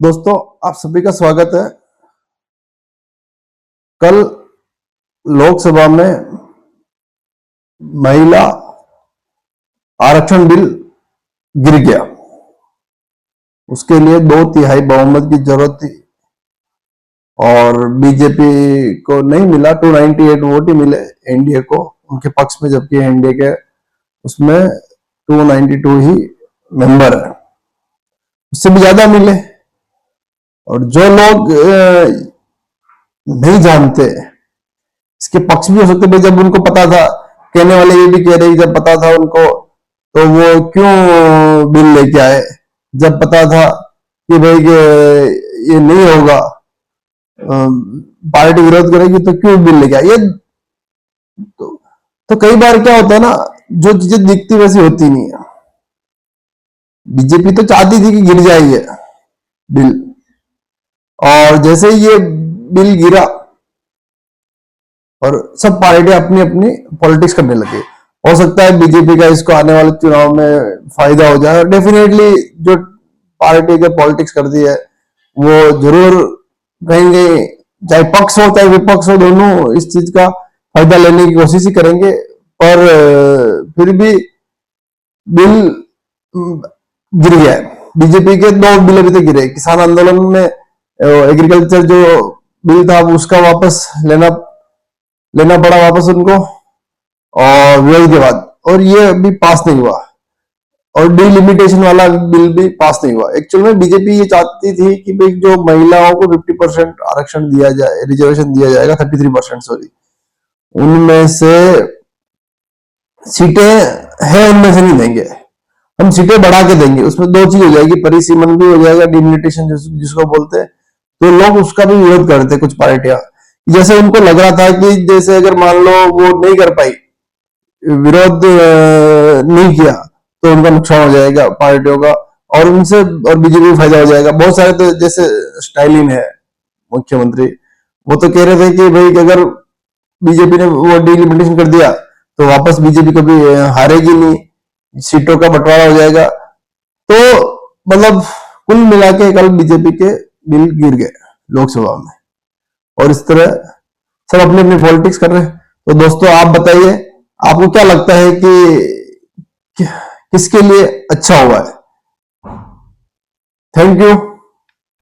दोस्तों, आप सभी का स्वागत है। कल लोकसभा में महिला आरक्षण बिल गिर गया। उसके लिए 2/3 बहुमत की जरूरत थी और बीजेपी को नहीं मिला। 298 वोट ही मिले एनडीए को उनके पक्ष में, जबकि एनडीए के उसमें 292 ही मेंबर है, उससे भी ज्यादा मिले। और जो लोग नहीं जानते, इसके पक्ष भी हो सकते भाई, जब उनको पता था, कहने वाले ये भी कह रहे जब पता था उनको तो वो क्यों बिल लेके आए। जब पता था कि भाई ये नहीं होगा, पार्टी विरोध करेगी, तो क्यों बिल लेके आए। ये तो कई बार क्या होता है ना, जो चीजें दिखती वैसी होती नहीं है। बीजेपी तो चाहती थी कि गिर जाए ये बिल, और जैसे ही ये बिल गिरा और सब पार्टियां अपनी अपनी पॉलिटिक्स करने लगी। हो सकता है बीजेपी का इसको आने वाले चुनाव में फायदा हो जाए, और डेफिनेटली जो पार्टी के पॉलिटिक्स कर दी है वो जरूर कहेंगे, चाहे पक्ष हो चाहे विपक्ष हो, दोनों इस चीज का फायदा लेने की कोशिश ही करेंगे। पर फिर भी बिल गिर गया है। बीजेपी के 2 बिल अभी तक गिरे। किसान आंदोलन में एग्रीकल्चर जो बिल था उसका वापस लेना पड़ा वापस उनको, और विरोध के बाद, और ये अभी पास नहीं हुआ। और डिलिमिटेशन वाला बिल भी पास नहीं हुआ। एक्चुअल में बीजेपी ये चाहती थी कि भाई जो महिलाओं को 50% आरक्षण दिया जाए, रिजर्वेशन दिया जाएगा, 33% सॉरी, उनमें से सीटें हैं, उनमें से नहीं देंगे, हम सीटें बढ़ा के देंगे। उसमें 2 चीज हो जाएगी, परिसीमन भी हो जाएगा, डिलिमिटेशन जिसको बोलते हैं। तो लोग उसका भी विरोध करते कुछ पार्टियां। जैसे उनको लग रहा था कि जैसे अगर मान लो वो नहीं कर पाई, विरोध नहीं किया, तो उनका नुकसान हो जाएगा पार्टियों का, और उनसे और बीजेपी को फायदा हो जाएगा। बहुत सारे तो जैसे स्टालिन है मुख्यमंत्री, वो तो कह रहे थे कि भाई अगर बीजेपी ने वो डिलिमिटेशन कर दिया तो वापस बीजेपी कभी हारेगी नहीं, सीटों का बंटवारा हो जाएगा। तो मतलब कुल मिला के कल बीजेपी के बिल गिर गए लोकसभा में, और इस तरह सब अपनी अपनी पॉलिटिक्स कर रहे हैं। तो दोस्तों, आप बताइए, आपको क्या लगता है कि किसके लिए अच्छा हुआ है? Thank you.